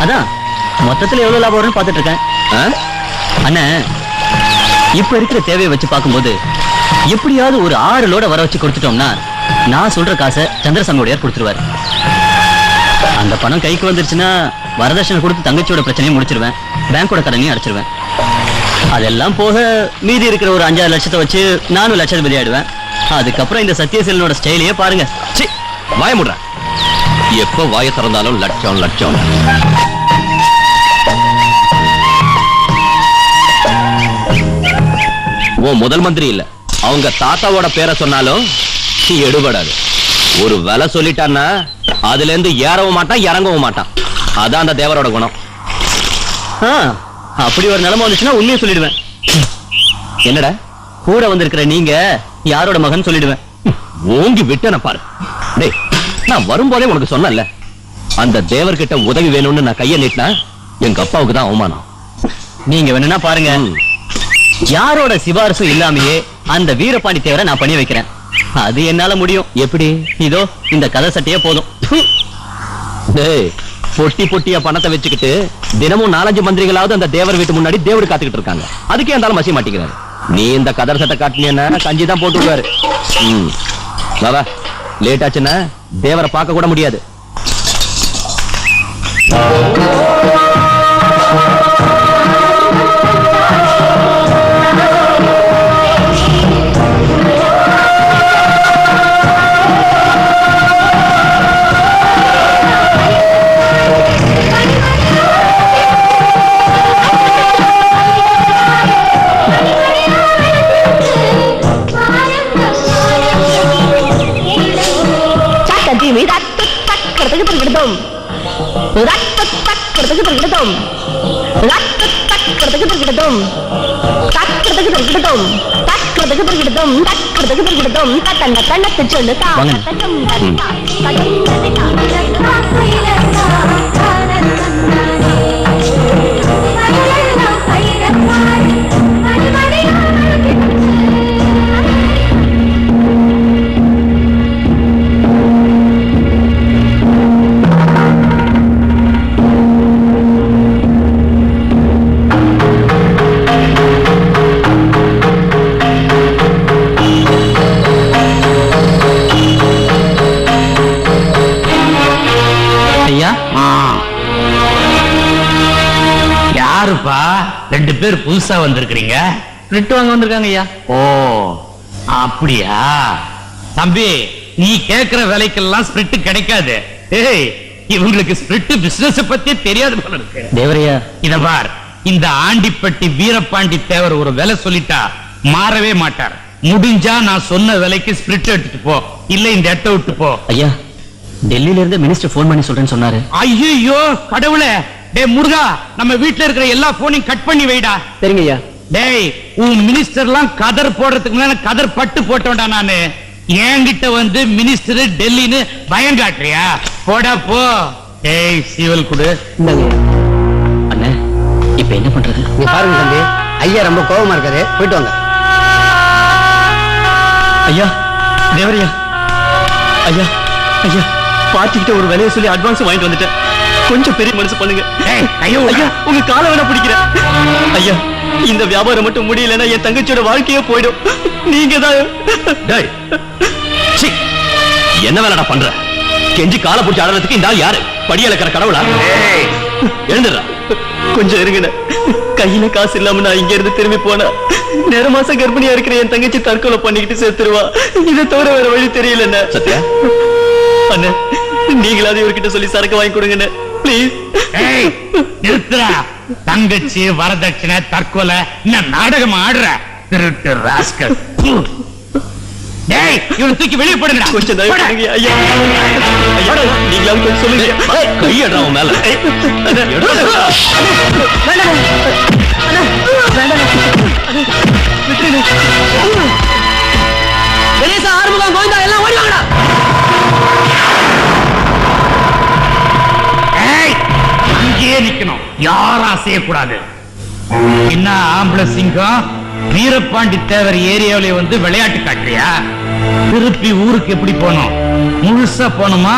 அதான் மொத்தத்துல எவ்வளவு லாபம் வரும்னு பாத்துட்டு இருக்கேன். அண்ணா இப்ப இருக்கிற தேவையை வச்சு பார்க்கும்போது எப்படியாவது ஒரு 6 லோட வர வச்சு கொடுத்துட்டோம்னா நான் சொல்ற காசை சந்திரசாமியோட கொடுத்துருவாரு. அந்த பணம் கைக்கு வந்துருச்சுன்னா வரதட்சணை கொடுத்து தங்கச்சியோட பிரச்சனையும் முடிச்சிருவேன், பேங்கோட கடனையும் அடைச்சிருவேன். அதெல்லாம் போக மீதி இருக்கிற ஒரு 5-6 லட்சத்தை வச்சு நானும் லட்சாதிபதி ஆயிடுவேன். அதுக்கப்புறம் இந்த சத்யசீலனோட ஸ்டைலையே பாருங்க. வாய முடுற, எப்ப வாய திறந்தாலும் லட்சம் லட்சம். உன் முதல் மந்திரி இல்ல, அவங்க தாத்தாவோட பேரை சொன்னாலும் எடுபடாது. ஒரு விலை சொல்லிட்டான்னா அதுல இருந்து ஏறவும் மாட்டான் இறங்கவும் மாட்டான். அதான் அந்த தேவரோட குணம். அப்படி ஒரு நிலைமை வந்துச்சுன்னா உண்மையை சொல்லிடுவேன். என்னடா கூட வந்திருக்கிற நீங்க யாரோட மகன் சொல்லிடுவேன். ஓங்கி விட்டன பாரு. டேய், நான் வரும்போதே உனக்கு சொன்னல, அந்த தேவர்கிட்ட உதவி வேணும்னு நான் கையை நீட்டினா எங்க அப்பாவுக்கு தான் அவமானம். நீங்க வேணும்னா பாருங்க, யாரோட சிபாரிசும் இல்லாமையே அந்த வீரபாண்டி தேவரை நான் பண்ணி வைக்கிறேன். அது என்னால முடியும். எப்படி? இதோ இந்த கதை சட்டையே போதும். டேய், பொட்டி பொட்டியா பணத்தை வச்சுக்கிட்டு தினமும் 4-5 மந்திரிகளாவது அந்த தேவர் வீட்டு முன்னாடி தேவடு காத்துக்கிட்டு இருக்காங்க. அதுக்கே இருந்தாலும் மசிய மாட்டேங்கிறாரு. நீ இந்த கதர் சட்டை காட்டினீன்னா கஞ்சி தான் போட்டு விடுவாரு. வா, லேட் ஆச்சுன்னா தேவரை பார்க்க கூட முடியாது. யாருப்பா 2 பேர் புதுசா வந்திருக்கீங்க? ஸ்பிரிட் வாங்க வந்திருக்காங்க ஐயா. ஓ அப்படியா? தம்பி, நீ கேக்குற விலைக்கெல்லாம் ஸ்பிரிட் கிடைக்காது. ஏய், இவங்களுக்கு ஸ்பிரிட் பிசினஸ் பத்தி தெரியாது போல இருக்கு. தேவரையா, இத பார், இந்த ஆண்டிப்பட்டி வீரபாண்டி தேவர் ஒரு விலை சொல்லிட்டா மாறவே மாட்டார். முடிஞ்சா நான் சொன்ன விலைக்கு ஸ்பிரிட் எடுத்துட்டு போ, இல்ல இந்த இடத்தை விட்டு போ. ஐயா, டெல்லியில இருந்து மினிஸ்டர் போன் பண்ணி சொல்றேன்னு சொன்னாரு. ஐயோ கடவுளே! டேய் முருகா, நம்ம வீட்டுல இருக்கிற எல்லா போனையும் கட் பண்ணி வைடா. சரிங்க ஐயா. டேய், உன் மினிஸ்டர்லாம் கதர் போடுறதுக்கு முன்னால கதர் பட்டு போட்டோம்டா. நானு என்கிட்ட வந்து மினிஸ்டர் டெல்லின்னு பயம் காட்டுறியா? போடா போ. டேய் சீவல் குடு. அண்ணே, இப்ப என்ன பண்றது? நீ பாருங்க தம்பி, ஐயா ரொம்ப கோபமா இருக்காரு, போயிட்டு வாங்க. ஐயா, தேவரையா, ஐயா ஐயா, பாட்டிக்கிட்ட ஒரு விலையை சொல்லி அட்வான்ஸ் வாங்கிட்டு வந்துட்டேன். கொஞ்சம் பெரிய மனசு பண்ணுங்க. ஐயா, உங்க காலை வேணா பிடிக்கிறேன். ஐயா, இந்த வியாபாரம் மட்டும் முடியலன்னா என் தங்கச்சியோட வாழ்க்கையே போயிடும். நீங்க தான். என்ன வேலைடா பண்ற? கெஞ்சி காலை பிடிச்சி ஆடுறதுக்கு இந்த ஆள் யாரு? படியலக்கிற கடவுளா? எழுந்துடுறா. கொஞ்சம் இருங்க. கையில காசு இல்லாம நான் இங்க இருந்து திரும்பி போனா 9 மாசம் கர்ப்பிணியா இருக்கிற என் தங்கச்சி தற்கொலை பண்ணிக்கிட்டு செத்துருவா. இதை தவிர வேற வழி தெரியல. சத்யா, அண்ணே, நீங்களாவது இவர்கிட்ட சொல்லி சரக்கு வாங்கி கொடுங்க பிளீஸ். நிறுத்துறா. தங்கச்சி வரதட்சணை தற்கொலை நாடகம் ஆடுற திருட்டு ராஸ்கல். டேய், இவனை தூக்கி வெளியே போடுங்கடா. கொஞ்சம் தயவு பண்ணுங்க ஐயா. நீங்களாவது கொஞ்சம் சொல்லுங்க. கையடா உன் மேல. கணேசா, ஆறுமுகம், கோவிந்தா எல்லாம் ஓடி வாங்கடா. அங்கேயே நிக்கணும், யாரும் அசையக்கூடாது. என்ன ஆம்பளை சிங்கம், வீரபாண்டி தேவர் ஏரியாவிலே வந்து விளையாட்டு காட்டுறியா? திருப்பி ஊருக்கு எப்படி போனோம்? முழுசா போனோமா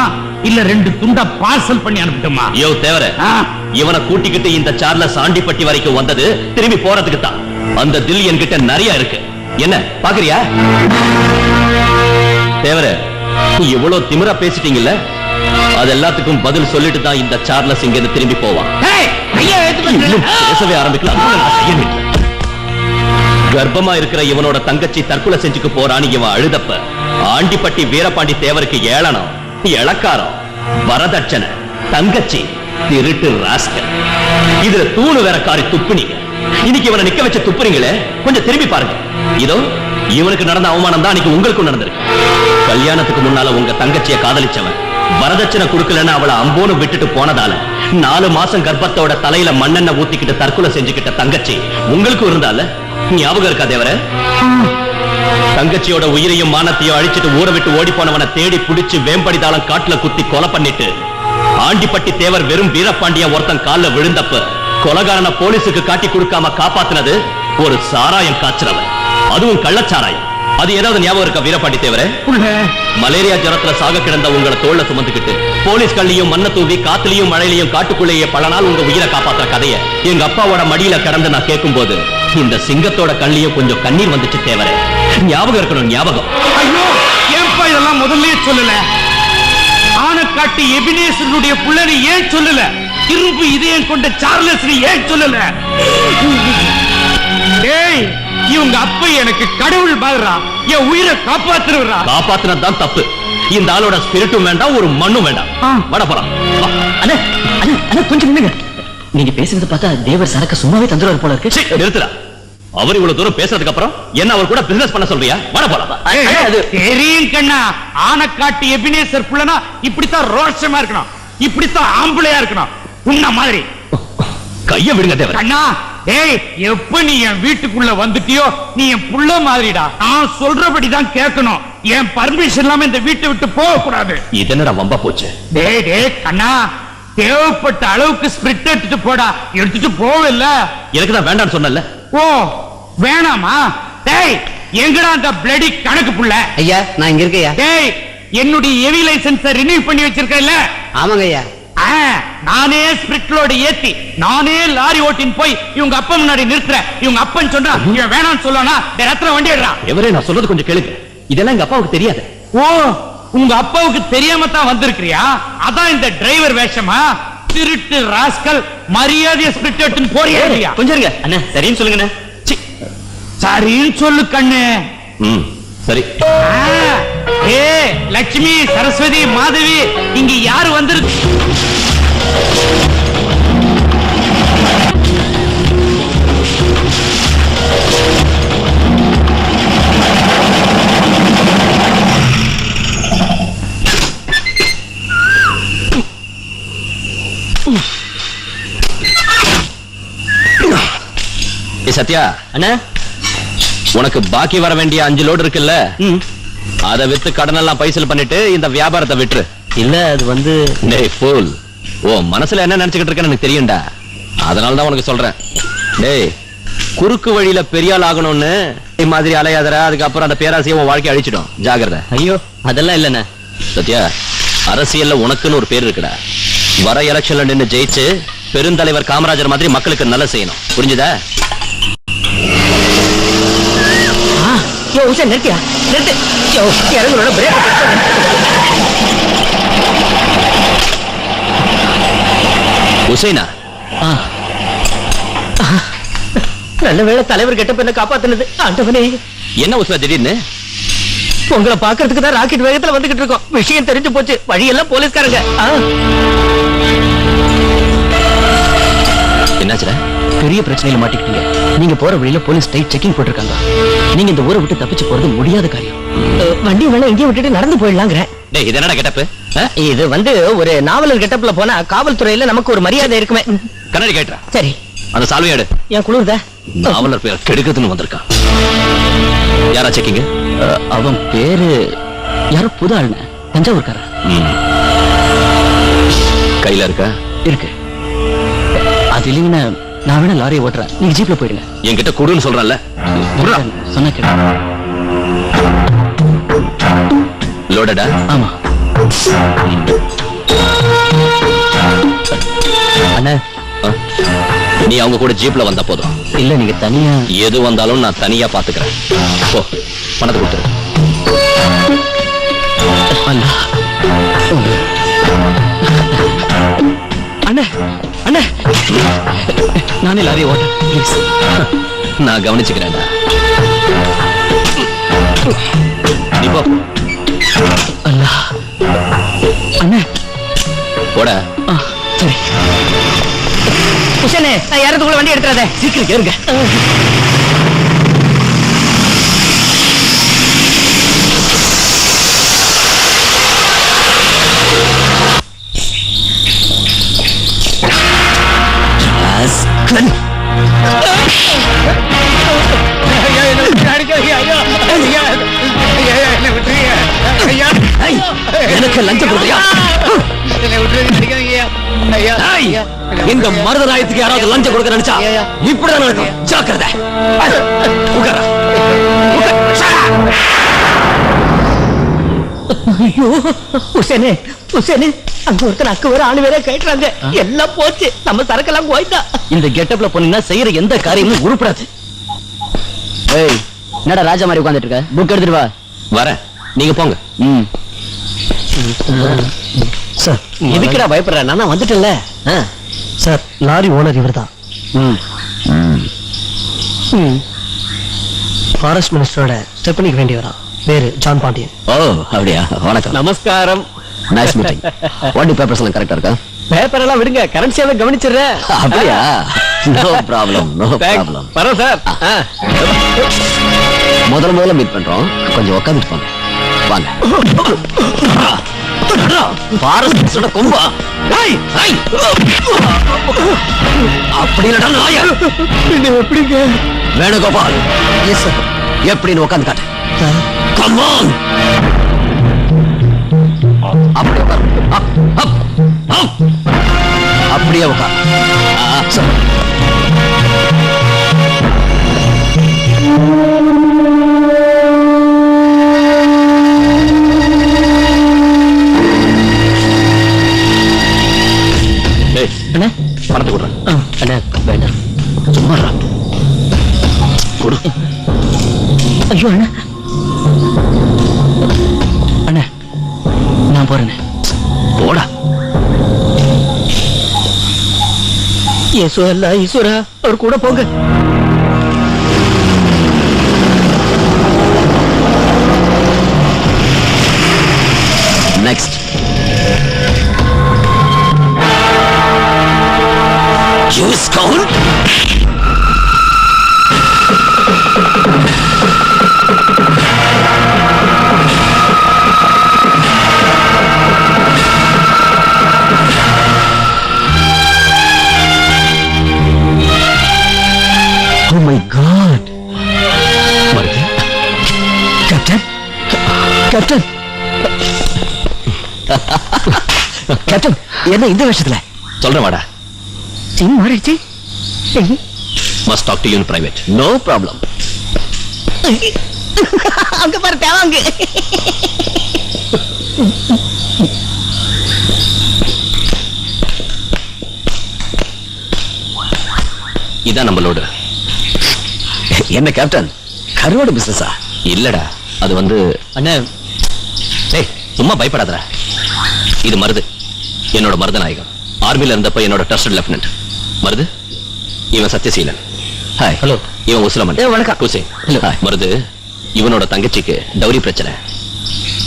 இல்ல 2 துண்டா பார்சல் பண்ணி அனுப்பட்டுமா? யோ தேவர, இவனை கூட்டிக்கிட்டு இந்த சார்லஸ் ஆண்டிப்பட்டி வரைக்கும் வந்தது திரும்பி போறதுக்கு தான். அந்த தில் என்கிட்ட நிறைய இருக்கு. என்ன பாக்குறியா? தேவர, இவ்வளவு திமிரா பேசிட்டீங்கல்ல, அது எல்லாத்துக்கும் பதில் சொல்லிட்டு தான் இந்த சார்லஸ் இங்க இருந்து திரும்பி போவான். இன்னும் பேசவே ஆரம்பிக்கலாம். கர்ப்பமா இருக்கிற இவனோட தங்கச்சி தற்கொலை செஞ்சுக்கு போறான்னு இவன் அழுதப்ப ஆண்டிப்பட்டி வீரபாண்டி தேவருக்கு ஏளனம், இளக்காரம், வரதட்சணை, தங்கச்சி, திருட்டு ராஸ்கல், இதுல தூணு வேற காரி துப்புனீங்க. இன்னைக்கு இவனை நிக்க வச்சு துப்புறீங்களே, கொஞ்சம் திரும்பி பாருங்க. இதோ இவனுக்கு நடந்த அவமானம் தான் இன்னைக்கு உங்களுக்கும் நடந்திருக்கு. கல்யாணத்துக்கு முன்னால உங்க தங்கச்சியை காதலிச்சவன் வரதட்சணை கொடுக்கலன்னு அவளை அம்போன்னு விட்டுட்டு போனதால 4 மாசம் கர்ப்பத்தோட தலையில மண்ணெண்ணெய் ஊத்திக்கிட்டு தற்கொலை செஞ்சுக்கிட்ட தங்கச்சி உங்களுக்கும் இருந்தால ஞாபகம் இருக்கா தேவர? தங்கச்சியோட உயிரையும் மானத்தையும் அழிச்சிட்டு ஊரை விட்டு ஓடி போனவனை தேடி பிடிச்சு வேம்படிதாளம் காட்டுல குத்தி கொலை பண்ணிட்டு ஆண்டிப்பட்டி தேவர் வெறும் வீரபாண்டிய ஒருத்தன் கால்ல விழுந்தப்ப கொலைகாரனை போலீஸுக்கு காட்டி கொடுக்காம காப்பாத்தினது ஒரு சாராயம் காய்ச்சறவன், அதுவும் கள்ளச்சாராயம். அது ஏதாவது ஞாபகம் இருக்கா வீரபாண்டி தேவரே? மலேரியா ஜரத்துல சாக கிடந்த உங்களை தோல்ல சுமந்துக்கிட்டு போலீஸ் கள்ளியும் மண்ண தூவி காத்துலயும் மழையிலையும் காட்டுக்குள்ளேயே பல நாள் உங்க உயிரை காப்பாத்துற கதைய எங்க அப்பாவோட மடியில கடந்து நான் கேட்கும் போது இந்த சிங்கத்தோட கண்ணியும் கொஞ்சம் கண்ணீர் வந்துச்சு தேவரே. ஞாபகம் இருக்கணும், ஞாபகம். ஐயோ, ஏன்பா இதெல்லாம் முதல்லயே சொல்லல? ஆனக்காட்டி எபினேசனுடைய புள்ளனை ஏன் சொல்லல? இரும்பு இதயம் கொண்ட சார்லஸ் ஏன் சொல்லல? டேய், இவங்க அப்பா எனக்கு கடவுள் மாதிரா, என் உயிரை காப்பாத்துறா. காப்பாத்துனதுதான் தப்பு. இந்த ஆளோட ஸ்பிரிட்டும் வேண்டாம், ஒரு மண்ணும் வேண்டாம். வட போலாம். அண்ணா அண்ணா அண்ணா கொஞ்சம் நில்லுங்க. நீங்க பேசுறது பார்த்தா தேவர் சரக்கு சும்மாவே தந்துருவார் போல இருக்கு. நிறுத்துறா. அவர் இவ்வளவு தூரம் பேசுறதுக்கு அப்புறம் என்ன அவர் கூட பிசினஸ் பண்ண சொல்றியா? வட போலாம். தெரியும் கண்ணா, ஆனக்காட்டி எபினேசர் புள்ளனா இப்படித்தான் ரோஷமா இருக்கணும், இப்படித்தான் ஆம்பளையா இருக்கணும். உன்ன மாதிரி கைய விடுங்க தேவர். கண்ணா, டேய், எப்ப நீ என் வீட்டுக்குள்ள வந்துட்டியோ நீ என் புள்ள மாதிரிடா. நான் சொல்றபடிதான் கேட்கணும். என் பர்மிஷன் இல்லாம இந்த வீட்டை விட்டு போக கூடாது. இது என்னடா வம்பா போச்சு? டேய் டேய் கண்ணா, தேவைப்பட்ட அளவுக்கு ஸ்பிரிட் எடுத்துட்டு போடா. எடுத்துட்டு போவல. எனக்கு தான் வேண்டாம்னு சொன்னல. ஓ, வேணாமா? டேய், எங்கடா அந்த பிளடி கணக்கு புள்ள? ஐயா, நான் இங்க இருக்கேயா. டேய், என்னுடைய ஹெவி லைசென்ஸை ரினியூ பண்ணி வச்சிருக்கேன்ல? ஆமாங்க ஐயா. நானே ஸ்பிரிட்லோட ஏத்தி நானே லாரி ஓட்டின் போய் இவங்க அப்பா முன்னாடி நிறுத்துறேன். இவங்க அப்பன் சொன்னா இவன் வேணாம்னு சொல்லனா ரத்ன வண்டி எடுறான். எவரே, நான் சொல்றது கொஞ்சம் கேளுங்க. இதெல்லாம் எங்க அப்பாவுக்கு தெரியாது. ஓ, உங்க அப்பாவுக்கு தெரியாம தான் வந்திருக்கிறியா? அதான் இந்த டிரைவர் வேஷமா? திருட்டு ராஸ்கல், மரியாதையை ஸ்பிரிட் எடுத்துன்னு போறியா இல்லையா? கொஞ்சம் இருங்க அண்ணா, சரின்னு சொல்லுங்க. சரின்னு சொல்லு கண்ணு. சரி. ஏ லட்சுமி, சரஸ்வதி, மாதவி, இங்க யாரு வந்திருக்கு? சத்யா அண்ணா, உனக்கு பாக்கி வர வேண்டிய 5 லோடு இருக்குல்ல, அத வித்து கடன் எல்லாம் பைசல் பண்ணிட்டு இந்த வியாபாரத்தை விட்டுரு. இல்ல அது வந்து டேய் ஃபூல், ஓ மனசுல என்ன நினைச்சுக்கிட்டு இருக்கேன்னு எனக்கு தெரியும்டா. அதனால தான் உனக்கு சொல்றேன். டேய், குறுக்கு வழியில பெரியாள் ஆகணும்னு மாதிரி அலையாதரா, அதுக்கப்புறம் அந்த பேராசையை உன் வாழ்க்கை அழிச்சிடும். ஜாகிரதை. ஐயோ, அதெல்லாம் இல்லண்ணா. சத்யா, அரசியல்ல உனக்குன்னு ஒரு பேர் இருக்குடா. வர எலெக்ஷன்ல நின்னு ஜெயிச்சு பெருந்தலைவர் காமராஜர் மாதிரி மக்களுக்கு நல்ல செய்யணும். புரிஞ்சுதா? யோ உஷா, நிறுத்தியா? நிறுத்து. யோ, இறங்குறோட பிரேக். உசைனா, நல்ல வேளை தலைவர் கெட்ட பண்ண காப்பாத்துனது. ஆண்டவனே, என்ன உசா திடீர்னு? உங்களை பாக்குறதுக்கு தான் ராக்கெட் வேகத்துல வந்துகிட்டு இருக்கோம். விஷயம் தெரிஞ்சு போச்சு. வழியெல்லாம் போலீஸ்காரங்க. என்னாச்சுடா? பெரிய பிரச்சனையில மாட்டிக்கிட்டீங்க. நீங்க போற வழியில போலீஸ் டைட் செக்கிங் போட்டிருக்காங்க. நீங்க இந்த ஊரை விட்டு தப்பிச்சு போறது முடியாத காரியம். வண்டி வேணா எங்கேயும் விட்டுட்டு நடந்து போயிடலாங்கிற. டேய், இது என்னடா கெட்டப்பு? இது வந்து ஒரு நாவலர் கெட்டப்ல போனா காவல்துறையில நமக்கு ஒரு மரியாதை இருக்குமே. கண்ணாடி கேட்டுறா. சரி, அந்த சால்வையாடு. என் குளிர்த நாவலர் பேர் கெடுக்கிறதுன்னு வந்திருக்கான். யாரா செக்கிங்க? அவன் பேரு யாரோ புது ஆளுங்க, தஞ்சாவூர்கார. கையில இருக்கா? இருக்கு. அது இல்லைங்கன்னா நான் வேணா லாரியை ஓட்டுறேன், நீங்க ஜீப்ல போயிடுங்க. என்கிட்ட கொடுன்னு சொல்றேன்ல, சொன்ன கேட்க. லோடடா? ஆமா. அண்ணே நீ அவங்க கூட ஜீப்ல வந்தா போதும். இல்ல நீங்க தனியா. எது வந்தாலும் நான் தனியா பாத்துக்கிறேன். போ, பணத்தை கொடுத்துரு. அண்ணா அண்ணே அண்ணே நானே லாரி ஓட்ட ப்ளீஸ். நான் கவனிச்சுக்கிறேன்டா. நீ போ. அண்ணா அண்ணே போட. சரி உஷனே, நான் யாரத்துக்குள்ள வண்டி எடுத்துறாதே. சீக்கிரம் ஏறுங்க. எனக்கு லஞ்சம் கொடுத்தியா? இந்த மருதராயத்துக்கு யாராவது லஞ்சம் கொடுக்க நினைச்சா இப்படிதான் நடக்கும். ஜாக்கிரதை. உட்கார. ஐயோ உஷனே, உஷனே, அங்க ஒருத்தர் அக்கு வேற ஆளு வேற கேட்டுறாங்க. எல்லாம் போச்சு, நம்ம சரக்கெல்லாம் போயிட்டா. இந்த கெட்டப்ல போனீங்கன்னா செய்யற எந்த காரியமும் உருப்படாது. ஏய், என்னடா ராஜா மாதிரி உட்கார்ந்துட்டு இருக்க? புக் எடுத்துட்டு வா. வரேன், நீங்க போங்க. சார், எதுக்குடா பயப்படுற? நான் வந்துட்டேன்ல. சார், லாரி ஓனர் இவர்தான். ஃபாரஸ்ட் மினிஸ்டரோட ஸ்டெப்பனிக்கு வேண்டியவரா. பேரு ஜான் பாண்டியன். ஓ, அப்படியா? வணக்கம். நமஸ்காரம். Nice meeting. வண்டி பேப்பர்ஸ் எல்லாம் கரெக்டா இருக்கா? பேப்பர் எல்லாம் விடுங்க, கரன்சியாவே கவனிச்சிடுறேன். அப்படியா? No problem, no problem. பரவாயில்ல சார். முதல்ல மீட் பண்றோம். கொஞ்சம் உட்காந்துட்டு போங்க. வாங்க. ஃபாரஸ்ட் கொம்பா. அப்படி இல்லடா நாயா. எப்படிங்க? வேணுகோபால். Yes sir. எப்படின்னு உட்காந்து காட்டு. Come on. அப்படியே உட்கார். அப்படியே உட்கார். அண்ணே பணத்தை கொடுறேன். அண்ணே வேண்டாம், சும்மா கொடு. ஐயோ அண்ணே. அண்ணே நான் போறேன். போடா. ஈஸ்வரா, ஈஸ்வரா, அவர் கூட போங்க. Next. Juice count. Oh my God. Marudhu. Captain, captain, captain, என்ன இந்த விஷயத்துல? சொல்றேன் வாடா. சீன் மாறிடுச்சு. Must talk to you in private. No problem. அங்க பாரு தேவாங்க. இதான் நம்மளோட. என்ன கேப்டன், கருவாடு பிசினஸா? இல்லடா, அது வந்து அண்ணே. ஏய், சும்மா பயப்படாதடா. இது மருது, என்னோட மருத நாயகம். ஆர்மில இருந்தப்ப என்னோட ட்ரஸ்டட் லெப்டினன்ட். மருது, இவன் சத்யசீலன். ஹாய். ஹலோ. இவன் உஸ்லமன். வணக்கம். ஹுசேன். Hello. ஹாய். மருது, இவனோட தங்கச்சிக்கு டௌரி பிரச்சனை.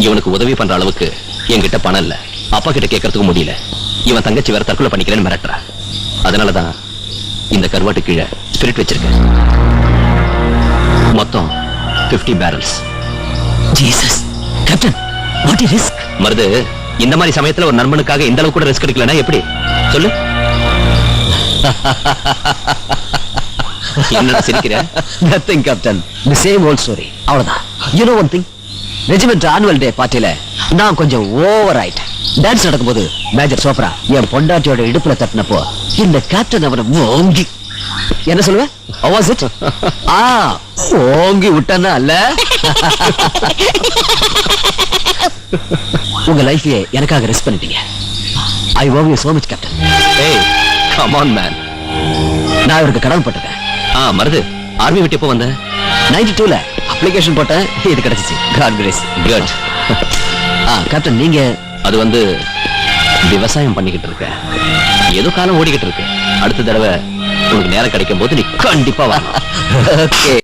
இவனுக்கு உதவி பண்ற அளவுக்கு என்கிட்ட பணம் இல்ல. அப்பா கிட்ட கேட்கறதுக்கு முடியல. இவன் தங்கச்சி வேற தற்கொலை பண்ணிக்கிறேன்னு மிரட்டுறா. அதனாலதான் இந்த கருவாட்டு கீழே ஸ்பிரிட் வச்சிருக்கேன். மொத்தம் 50 barrels. Jesus. Captain, what is risk? Marudhu, இந்த மாதிரி சமயத்துல ஒரு நண்பனுக்காக இந்த அளவுக்கு கூட ரிஸ்க் எடுக்கலனா எப்படி? சொல்லு. என்னடா சிரிக்கிற? Nothing, Captain. The same old story. அவ்வளவுதான். You know one thing? Regiment annual day பார்ட்டியில நான் கொஞ்சம் ஓவர் ஆயிட்டேன். டான்ஸ் நடக்கும்போது மேஜர் சோப்ரா என் பொண்டாட்டியோட இடுப்புல தட்டினப்போ இந்த கேப்டன் அவரை ஓங்கி, என்ன சொல்லுவேன்? How was it? ஓங்கி விட்டானா அல்ல? உங்க லைஃபையே எனக்காக ரிஸ்க் பண்ணிட்டீங்க. I love you so much, Captain. ஏய், கம் ஆன் மேன். நான் இவருக்கு கடமைப்பட்டிருக்கேன். மருது, ஆர்மி விட்டு எப்போ வந்த? 92ல அப்ளிகேஷன் போட்டேன், இது கிடைச்சிச்சு. God grace. குட். கேப்டன், நீங்க? அது வந்து விவசாயம் பண்ணிக்கிட்டு இருக்க. ஏதோ காலம் ஓடிக்கிட்டு இருக்கு. அடுத்த தடவை உனக்கு நேரம் கிடைக்கும் போது நீ கண்டிப்பா வா. ஓகே.